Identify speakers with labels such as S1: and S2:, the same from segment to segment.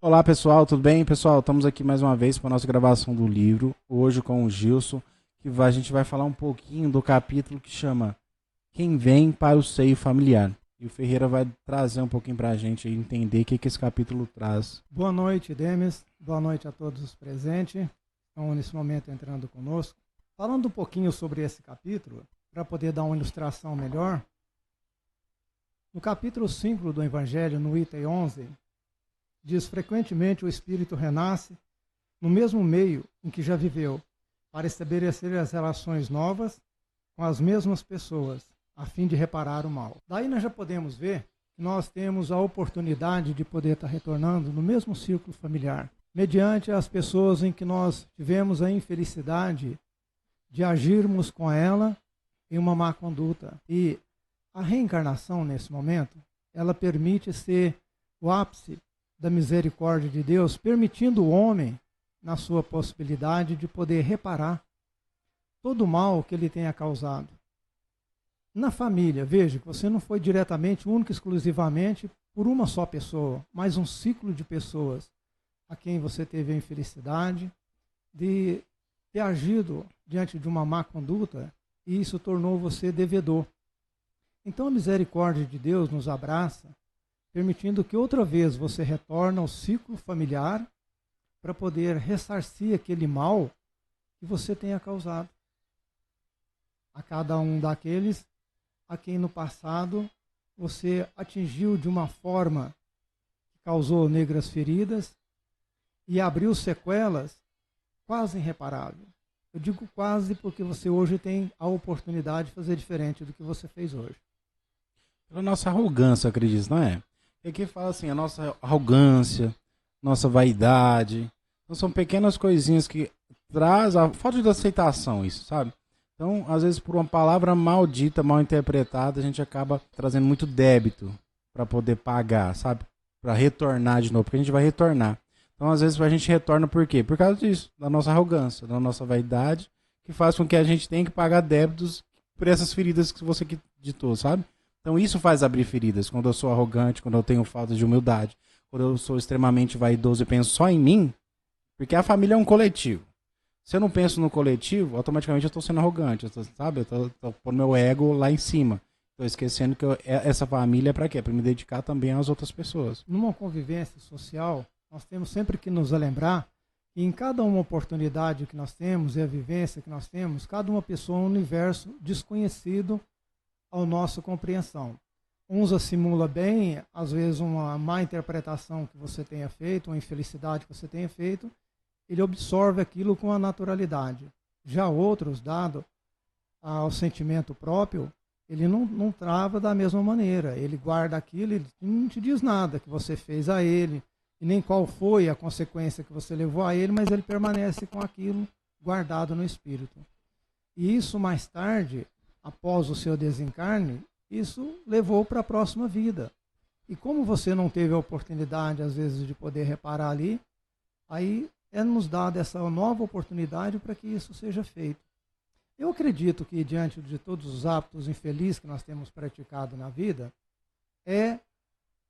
S1: Olá pessoal, tudo bem? Pessoal, estamos aqui mais uma vez para a nossa gravação do livro, hoje com o Gilson, a gente vai falar um pouquinho do capítulo que chama Quem Vem para o Seio Familiar. E o Ferreira vai trazer um pouquinho para a gente entender o que esse capítulo traz.
S2: Boa noite, Demis. Boa noite a todos os presentes que estão nesse momento entrando conosco. Falando um pouquinho sobre esse capítulo, para poder dar uma ilustração melhor, no capítulo 5 do Evangelho, no item 11, diz: frequentemente o espírito renasce no mesmo meio em que já viveu, para estabelecer as relações novas com as mesmas pessoas, a fim de reparar o mal. Daí nós já podemos ver que nós temos a oportunidade de poder estar retornando no mesmo círculo familiar, mediante as pessoas em que nós tivemos a infelicidade de agirmos com ela em uma má conduta. E a reencarnação, nesse momento, ela permite ser o ápice da misericórdia de Deus, permitindo o homem, na sua possibilidade de poder reparar todo o mal que ele tenha causado. Na família, veja que você não foi diretamente, único e exclusivamente, por uma só pessoa, mas um ciclo de pessoas a quem você teve a infelicidade de ter agido diante de uma má conduta, e isso tornou você devedor. Então a misericórdia de Deus nos abraça, permitindo que outra vez você retorne ao ciclo familiar para poder ressarcir aquele mal que você tenha causado a cada um daqueles a quem no passado você atingiu de uma forma que causou negras feridas e abriu sequelas quase irreparáveis. Eu digo quase porque você hoje tem a oportunidade de fazer diferente do que você fez hoje.
S1: Pela nossa arrogância, acredito, não é? E aqui fala assim, a nossa arrogância, nossa vaidade. Então são pequenas coisinhas que traz a falta de aceitação, isso, sabe? Então, às vezes, por uma palavra maldita, mal interpretada, a gente acaba trazendo muito débito para poder pagar, sabe? Para retornar de novo, porque a gente vai retornar. Então, às vezes, a gente retorna por quê? Por causa disso, da nossa arrogância, da nossa vaidade, que faz com que a gente tenha que pagar débitos por essas feridas que você ditou, sabe? Então, isso faz abrir feridas. Quando eu sou arrogante, quando eu tenho falta de humildade, quando eu sou extremamente vaidoso e penso só em mim, porque a família é um coletivo. Se eu não penso no coletivo, automaticamente eu estou sendo arrogante, sabe? Eu estou pondo meu ego lá em cima. Estou esquecendo que essa família é para quê? Para me dedicar também às outras pessoas.
S2: Numa convivência social, nós temos sempre que nos lembrar que em cada uma oportunidade que nós temos e a vivência que nós temos, cada uma pessoa é um universo desconhecido à nossa compreensão. Uns assimila bem, às vezes uma má interpretação que você tenha feito, uma infelicidade que você tenha feito, ele absorve aquilo com a naturalidade. Já outros, dado ao sentimento próprio, ele não trava da mesma maneira. Ele guarda aquilo, ele não te diz nada que você fez a ele, e nem qual foi a consequência que você levou a ele, mas ele permanece com aquilo guardado no espírito. E isso mais tarde, após o seu desencarne, isso levou para a próxima vida. E como você não teve a oportunidade, às vezes, de poder reparar ali, aí é nos dada essa nova oportunidade para que isso seja feito. Eu acredito que, diante de todos os hábitos infelizes que nós temos praticado na vida, é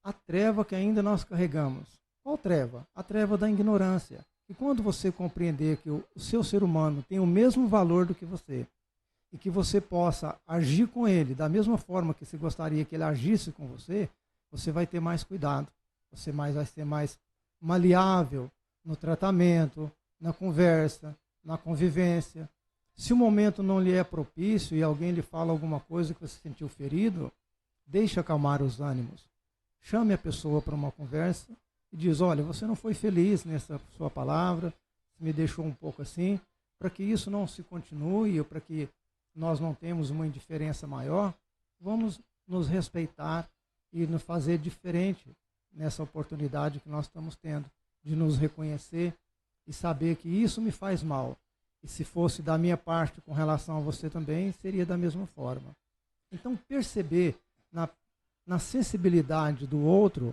S2: a treva que ainda nós carregamos. Qual treva? A treva da ignorância. E quando você compreender que o seu ser humano tem o mesmo valor do que você, e que você possa agir com ele da mesma forma que você gostaria que ele agisse com você, você vai ter mais cuidado, você vai ser mais maleável no tratamento, na conversa, na convivência. Se o momento não lhe é propício e alguém lhe fala alguma coisa que você sentiu ferido, deixe acalmar os ânimos. Chame a pessoa para uma conversa e diz: olha, você não foi feliz nessa sua palavra, me deixou um pouco assim, para que isso não se continue, ou para que nós não tenhamos uma indiferença maior, vamos nos respeitar e nos fazer diferente nessa oportunidade que nós estamos tendo, de nos reconhecer e saber que isso me faz mal. E se fosse da minha parte com relação a você também, seria da mesma forma. Então, perceber na sensibilidade do outro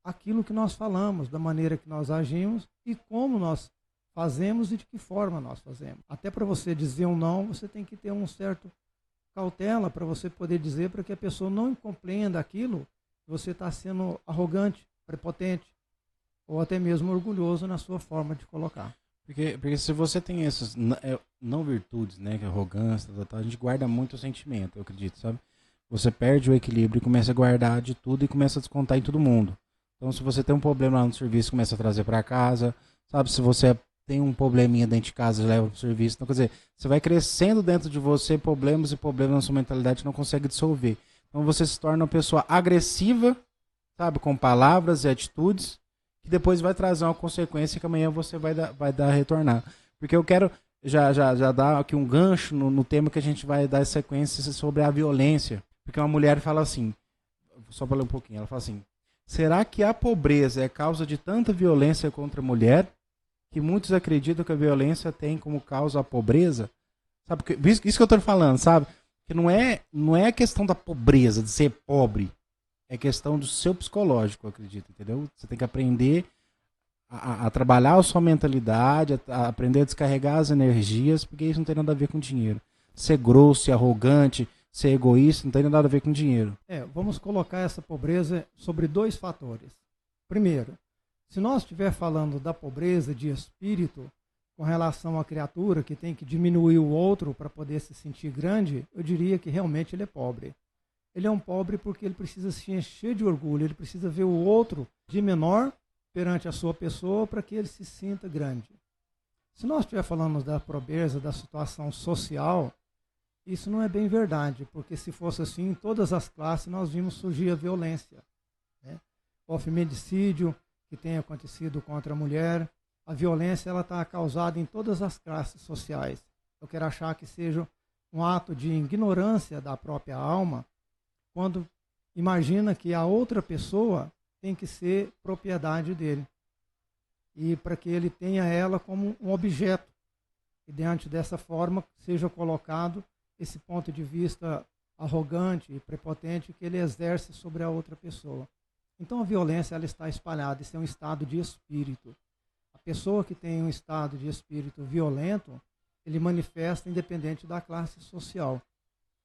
S2: aquilo que nós falamos, da maneira que nós agimos e como nós fazemos e de que forma nós fazemos. Até para você dizer um não, você tem que ter um certo cautela para você poder dizer, para que a pessoa não compreenda aquilo que você está sendo arrogante, prepotente. ou até mesmo orgulhoso na sua forma de colocar.
S1: Porque se você tem essas não virtudes, né, que é arrogância, a gente guarda muito o sentimento, eu acredito, sabe? Você perde o equilíbrio e começa a guardar de tudo e começa a descontar em todo mundo. Então, se você tem um problema lá no serviço, começa a trazer para casa, sabe? Se você tem um probleminha dentro de casa, leva para o serviço. Então, quer dizer, você vai crescendo dentro de você problemas e problemas na sua mentalidade que não consegue dissolver. Então, você se torna uma pessoa agressiva, sabe? Com palavras e atitudes, que depois vai trazer uma consequência que amanhã você vai dar retornar. Porque eu quero já dar aqui um gancho no tema que a gente vai dar sequência sobre a violência. Porque uma mulher fala assim, só para ler um pouquinho, ela fala assim, será que a pobreza é causa de tanta violência contra a mulher que muitos acreditam que a violência tem como causa a pobreza? Sabe, isso que eu estou falando, sabe? Que não é a questão da pobreza, de ser pobre. É questão do seu psicológico, eu acredito, entendeu? Você tem que aprender a trabalhar a sua mentalidade, a aprender a descarregar as energias, porque isso não tem nada a ver com dinheiro. Ser grosso, ser arrogante, ser egoísta, não tem nada a ver com dinheiro.
S2: Vamos colocar essa pobreza sobre 2 fatores. Primeiro, se nós estiver falando da pobreza de espírito com relação à criatura que tem que diminuir o outro para poder se sentir grande, eu diria que realmente ele é pobre. Ele é um pobre porque ele precisa se encher de orgulho, ele precisa ver o outro de menor perante a sua pessoa para que ele se sinta grande. Se nós estiver falando da pobreza, da situação social, isso não é bem verdade, porque se fosse assim, em todas as classes nós vimos surgir a violência, né? O feminicídio que tem acontecido contra a mulher, a violência ela está causada em todas as classes sociais. Eu quero achar que seja um ato de ignorância da própria alma, quando imagina que a outra pessoa tem que ser propriedade dele. E para que ele tenha ela como um objeto. E diante dessa forma seja colocado esse ponto de vista arrogante e prepotente que ele exerce sobre a outra pessoa. Então a violência ela está espalhada, isso é um estado de espírito. A pessoa que tem um estado de espírito violento, ele manifesta independente da classe social.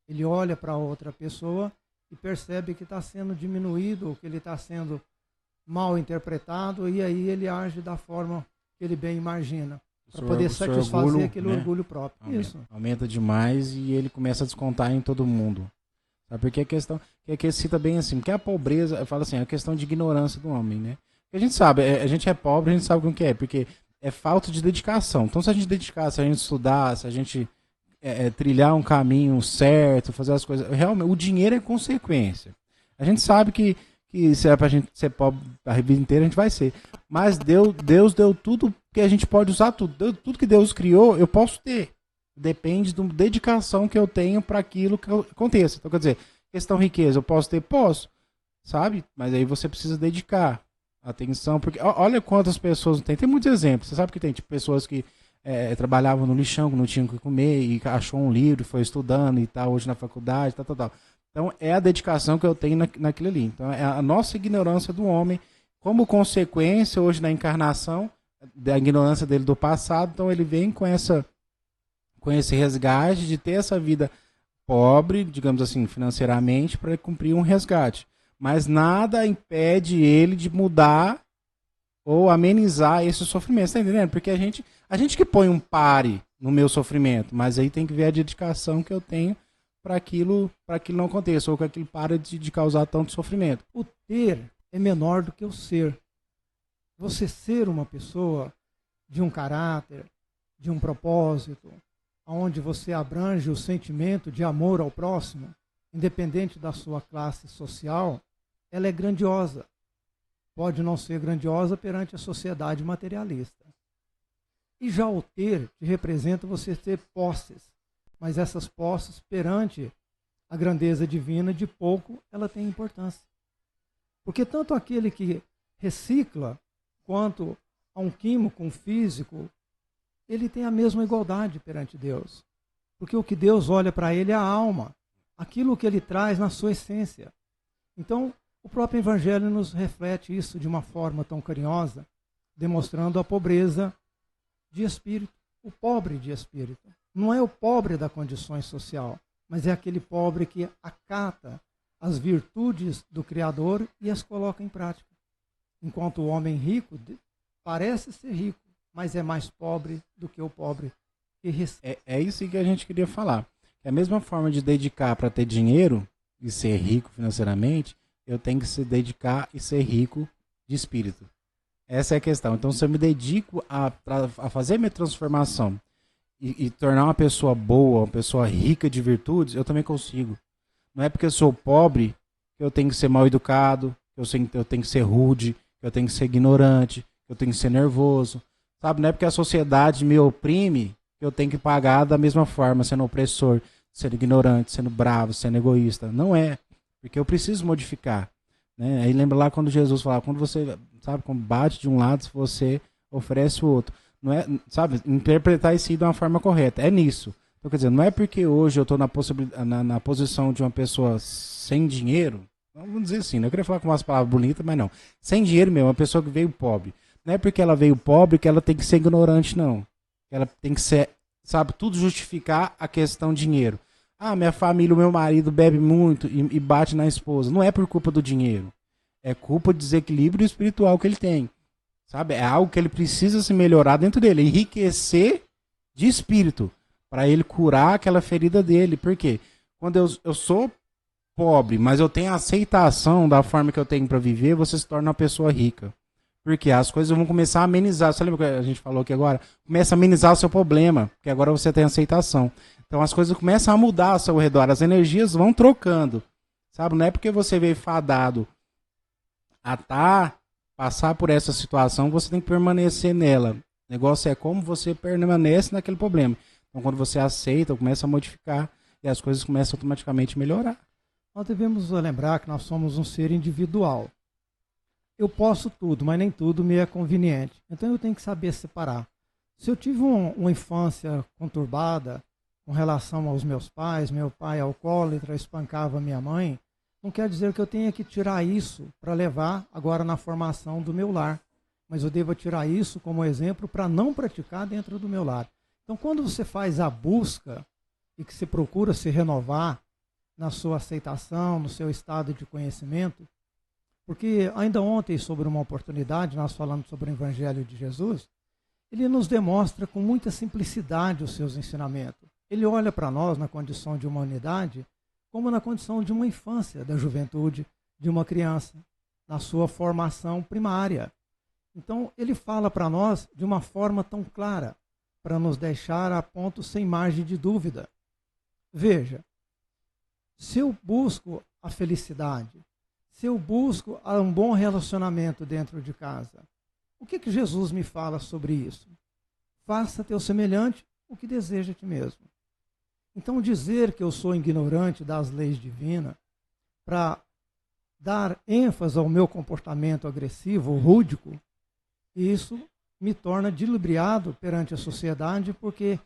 S2: Ele olha para outra pessoa e percebe que está sendo diminuído, que ele está sendo mal interpretado, e aí ele age da forma que ele bem imagina, para poder satisfazer orgulho, aquele, né, orgulho próprio.
S1: Aumenta demais e ele começa a descontar em todo mundo. Sabe? Porque a questão, que cita bem assim, que a pobreza, eu falo assim, é a questão de ignorância do homem, né? A gente sabe, a gente é pobre, a gente sabe o que é, porque é falta de dedicação. Então se a gente dedicar, se a gente estudar, se a gente trilhar um caminho certo, fazer as coisas, realmente, o dinheiro é consequência. A gente sabe que se é pra gente ser pobre a vida inteira, a gente vai ser. Mas Deus deu tudo que a gente pode usar, tudo que Deus criou, eu posso ter. Depende da dedicação que eu tenho para aquilo que aconteça. Então, quer dizer, questão riqueza, eu posso ter? Posso, sabe? Mas aí você precisa dedicar atenção, porque olha quantas pessoas tem. Tem muitos exemplos. Você sabe que tem tipo, pessoas que trabalhavam no lixão, que não tinham o que comer, e achou um livro, foi estudando e tal, hoje na faculdade, tal. Então, é a dedicação que eu tenho naquilo ali. Então, é a nossa ignorância do homem, como consequência, hoje na encarnação, da ignorância dele do passado. Então, ele vem com esse resgate de ter essa vida pobre, digamos assim, financeiramente, para cumprir um resgate. Mas nada impede ele de mudar ou amenizar esse sofrimento, tá entendendo? Porque a gente que põe um pare no meu sofrimento, mas aí tem que ver a dedicação que eu tenho para aquilo não aconteça, ou que aquilo pare de causar tanto sofrimento.
S2: O ter é menor do que o ser. Você ser uma pessoa de um caráter, de um propósito, onde você abrange o sentimento de amor ao próximo, independente da sua classe social, ela é grandiosa. Pode não ser grandiosa perante a sociedade materialista. E já o ter te representa você ter posses, mas essas posses perante a grandeza divina, de pouco ela tem importância. Porque tanto aquele que recicla, quanto a um químico, um físico, ele tem a mesma igualdade perante Deus. Porque o que Deus olha para ele é a alma, aquilo que ele traz na sua essência. Então, o próprio Evangelho nos reflete isso de uma forma tão carinhosa, demonstrando a pobreza de espírito, o pobre de espírito. Não é o pobre da condição social, mas é aquele pobre que acata as virtudes do Criador e as coloca em prática. Enquanto o homem rico parece ser rico, mas é mais pobre do que o pobre que recebe.
S1: É isso que a gente queria falar. É a mesma forma de dedicar para ter dinheiro e ser rico financeiramente, eu tenho que se dedicar e ser rico de espírito. Essa é a questão. Então, se eu me dedico a fazer minha transformação e tornar uma pessoa boa, uma pessoa rica de virtudes, eu também consigo. Não é porque eu sou pobre que eu tenho que ser mal educado, que eu tenho que ser rude, que eu tenho que ser ignorante, que eu tenho que ser nervoso. Sabe? Não é porque a sociedade me oprime que eu tenho que pagar da mesma forma, sendo opressor, sendo ignorante, sendo bravo, sendo egoísta. Não é. Porque eu preciso modificar. Né? Aí lembra lá quando Jesus falava, quando você, sabe, quando bate de um lado, você oferece o outro. Não é, sabe, interpretar isso de uma forma correta. É nisso. Então, quer dizer, não é porque hoje eu estou na posição de uma pessoa sem dinheiro, vamos dizer assim, eu queria falar com umas palavras bonitas, mas não. Sem dinheiro mesmo, uma pessoa que veio pobre. Não é porque ela veio pobre que ela tem que ser ignorante, não. Ela tem que ser, sabe, tudo justificar a questão dinheiro. Ah, minha família, o meu marido bebe muito e bate na esposa. Não é por culpa do dinheiro. É culpa do desequilíbrio espiritual que ele tem. Sabe? É algo que ele precisa se melhorar dentro dele. Enriquecer de espírito. Para ele curar aquela ferida dele. Por quê? Quando eu sou pobre, mas eu tenho a aceitação da forma que eu tenho para viver, você se torna uma pessoa rica. Porque as coisas vão começar a amenizar. Você lembra que a gente falou aqui agora? Começa a amenizar o seu problema. Porque agora você tem aceitação. Então as coisas começam a mudar ao seu redor, as energias vão trocando, sabe? Não é porque você veio fadado a passar por essa situação, você tem que permanecer nela. O negócio é como você permanece naquele problema. Então quando você aceita, começa a modificar e as coisas começam automaticamente a melhorar.
S2: Nós devemos lembrar que nós somos um ser individual. Eu posso tudo, mas nem tudo me é conveniente. Então eu tenho que saber separar. Se eu tive uma infância conturbada, com relação aos meus pais, meu pai alcoólatra, espancava minha mãe, não quer dizer que eu tenha que tirar isso para levar agora na formação do meu lar. Mas eu devo tirar isso como exemplo para não praticar dentro do meu lar. Então, quando você faz a busca e que se procura se renovar na sua aceitação, no seu estado de conhecimento, porque ainda ontem, sobre uma oportunidade, nós falamos sobre o Evangelho de Jesus, ele nos demonstra com muita simplicidade os seus ensinamentos. Ele olha para nós na condição de humanidade como na condição de uma infância, da juventude, de uma criança, na sua formação primária. Então, ele fala para nós de uma forma tão clara, para nos deixar a ponto sem margem de dúvida. Veja, se eu busco a felicidade, se eu busco um bom relacionamento dentro de casa, o que Jesus me fala sobre isso? Faça teu semelhante o que deseja a ti mesmo. Então, dizer que eu sou ignorante das leis divinas para dar ênfase ao meu comportamento agressivo, rúdico, isso me torna dilubriado perante a sociedade, porque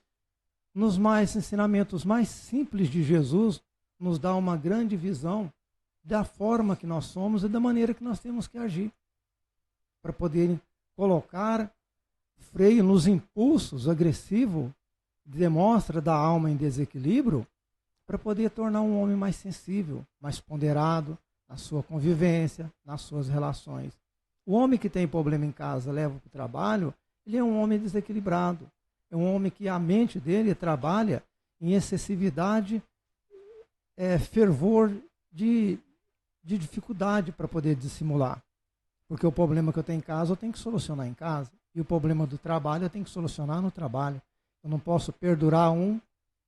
S2: nos ensinamentos mais simples de Jesus nos dá uma grande visão da forma que nós somos e da maneira que nós temos que agir, para poder colocar freio nos impulsos agressivos demonstra da alma em desequilíbrio, para poder tornar um homem mais sensível, mais ponderado na sua convivência, nas suas relações. O homem que tem problema em casa, leva para o trabalho, ele é um homem desequilibrado. É um homem que a mente dele trabalha em excessividade, fervor de dificuldade para poder dissimular. Porque o problema que eu tenho em casa, eu tenho que solucionar em casa. E o problema do trabalho, eu tenho que solucionar no trabalho. Eu não posso perdurar um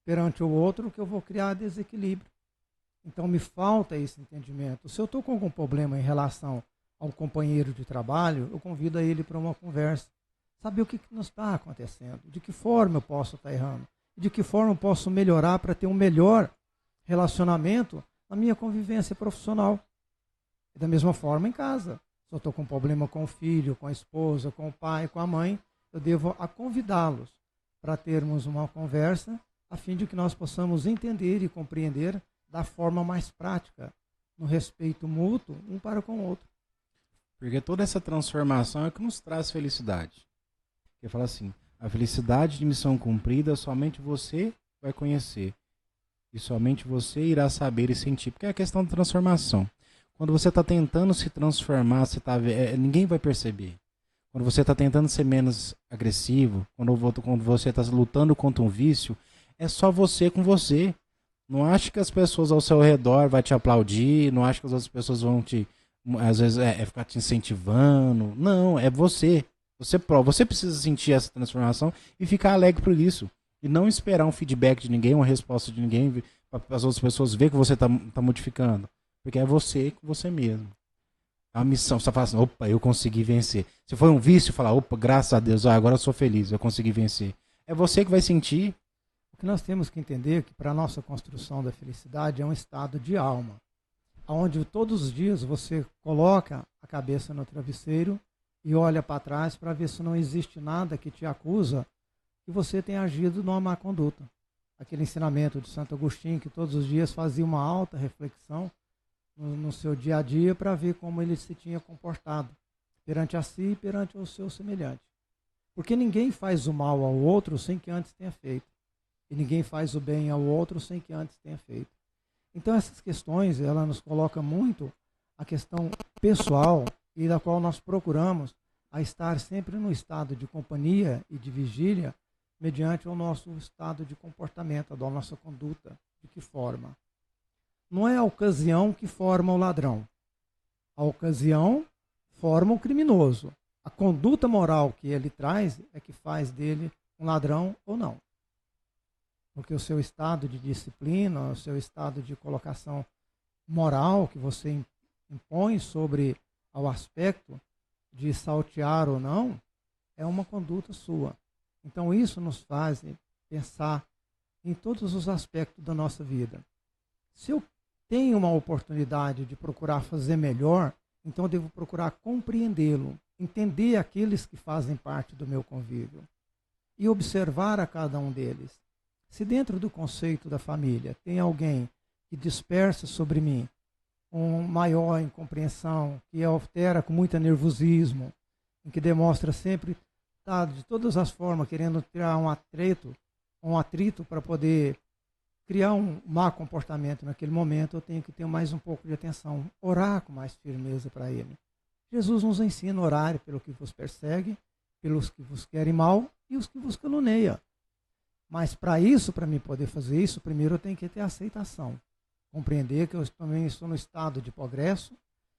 S2: perante o outro, que eu vou criar desequilíbrio. Então me falta esse entendimento. Se eu estou com algum problema em relação ao companheiro de trabalho, eu convido ele para uma conversa. Saber o que nos está acontecendo, de que forma eu posso estar errando, de que forma eu posso melhorar para ter um melhor relacionamento na minha convivência profissional. E da mesma forma em casa. Se eu estou com problema com o filho, com a esposa, com o pai, com a mãe, eu devo convidá-los para termos uma conversa, a fim de que nós possamos entender e compreender da forma mais prática, no respeito mútuo, um para com o outro.
S1: Porque toda essa transformação é que nos traz felicidade. Ele fala assim, a felicidade de missão cumprida somente você vai conhecer. E somente você irá saber e sentir. Porque é a questão da transformação. Quando você está tentando se transformar, ninguém vai perceber. Quando você está tentando ser menos agressivo, quando você está lutando contra um vício, é só você com você. Não acho que as pessoas ao seu redor vão te aplaudir, não acho que as outras pessoas vão às vezes, ficar te incentivando. Não, é você. Você precisa sentir essa transformação e ficar alegre por isso. E não esperar um feedback de ninguém, uma resposta de ninguém, para as outras pessoas ver que você está modificando. Porque é você com você mesmo. A missão, você fala assim, opa, eu consegui vencer. Se foi um vício, fala, opa, graças a Deus, agora eu sou feliz, eu consegui vencer. É você que vai sentir.
S2: O que nós temos que entender é que para a nossa construção da felicidade é um estado de alma, onde todos os dias você coloca a cabeça no travesseiro e olha para trás para ver se não existe nada que te acusa que você tenha agido numa má conduta. Aquele ensinamento de Santo Agostinho, que todos os dias fazia uma alta reflexão no seu dia a dia para ver como ele se tinha comportado perante a si e perante o seu semelhante. Porque ninguém faz o mal ao outro sem que antes tenha feito. E ninguém faz o bem ao outro sem que antes tenha feito. Então essas questões, ela nos coloca muito a questão pessoal e da qual nós procuramos a estar sempre no estado de companhia e de vigília mediante o nosso estado de comportamento, da nossa conduta, de que forma. Não é a ocasião que forma o ladrão. A ocasião forma o criminoso. A conduta moral que ele traz é que faz dele um ladrão ou não. Porque o seu estado de disciplina, o seu estado de colocação moral que você impõe sobre ao aspecto de saltear ou não, é uma conduta sua. Então isso nos faz pensar em todos os aspectos da nossa vida. Se eu tenho uma oportunidade de procurar fazer melhor, então eu devo procurar compreendê-lo, entender aqueles que fazem parte do meu convívio e observar a cada um deles. Se dentro do conceito da família tem alguém que dispersa sobre mim com maior incompreensão, que altera com muito nervosismo, em que demonstra sempre de todas as formas querendo criar um atrito para poder criar um mau comportamento naquele momento, eu tenho que ter mais um pouco de atenção, orar com mais firmeza para ele. Jesus nos ensina a orar pelo que vos persegue, pelos que vos querem mal e os que vos caluniam. Mas para isso, para mim poder fazer isso, primeiro eu tenho que ter aceitação. Compreender que eu também estou no estado de progresso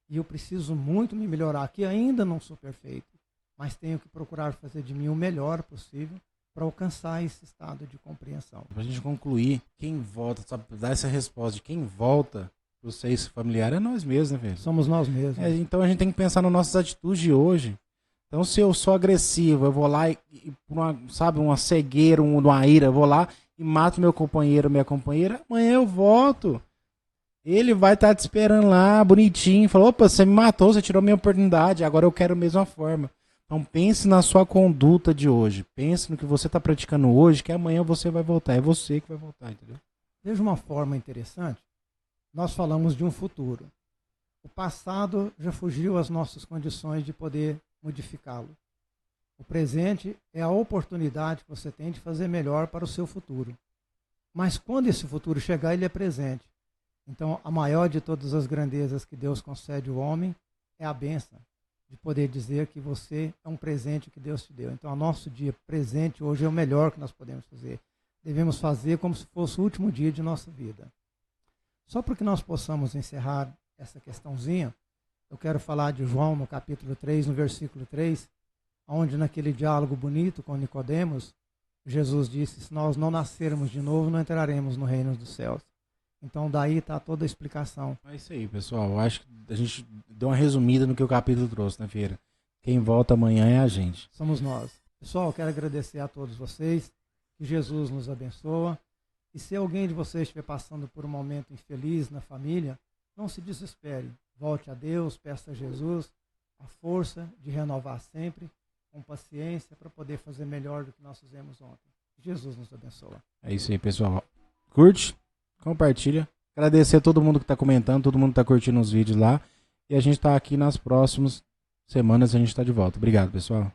S2: e eu preciso muito me melhorar, que ainda não sou perfeito, mas tenho que procurar fazer de mim o melhor possível para alcançar esse estado de compreensão.
S1: Para a gente concluir, quem volta, sabe, dar essa resposta de quem volta para o seio familiar é nós mesmos, né, velho?
S2: Somos nós mesmos.
S1: Então a gente tem que pensar nas nossas atitudes de hoje. Então se eu sou agressivo, eu vou lá e uma cegueira, uma ira, eu vou lá e mato meu companheiro, minha companheira, amanhã eu volto. Ele vai estar te esperando lá, bonitinho, falou, opa, você me matou, você tirou minha oportunidade, agora eu quero a mesma forma. Então pense na sua conduta de hoje, pense no que você está praticando hoje, que amanhã você vai voltar, é você que vai voltar, entendeu?
S2: Veja uma forma interessante, nós falamos de um futuro. O passado já fugiu às nossas condições de poder modificá-lo. O presente é a oportunidade que você tem de fazer melhor para o seu futuro. Mas quando esse futuro chegar, ele é presente. Então, a maior de todas as grandezas que Deus concede ao homem é a bênção de poder dizer que você é um presente que Deus te deu. Então, o nosso dia presente hoje é o melhor que nós podemos fazer. Devemos fazer como se fosse o último dia de nossa vida. Só para que nós possamos encerrar essa questãozinha, eu quero falar de João no capítulo 3, no versículo 3, onde naquele diálogo bonito com Nicodemos, Jesus disse, se nós não nascermos de novo, não entraremos no reino dos céus. Então daí está toda a explicação.
S1: É isso aí, pessoal. Eu acho que a gente deu uma resumida no que o capítulo trouxe, né, Feira? Quem volta amanhã é a gente.
S2: Somos nós. Pessoal, eu quero agradecer a todos vocês. Que Jesus nos abençoe. E se alguém de vocês estiver passando por um momento infeliz na família, não se desespere. Volte a Deus, peça a Jesus a força de renovar sempre, com paciência, para poder fazer melhor do que nós fizemos ontem. Jesus nos abençoe.
S1: É isso aí, pessoal. Curte, compartilha. Agradecer a todo mundo que está comentando, todo mundo que está curtindo os vídeos lá. E a gente está aqui nas próximas semanas, a gente está de volta. Obrigado, pessoal.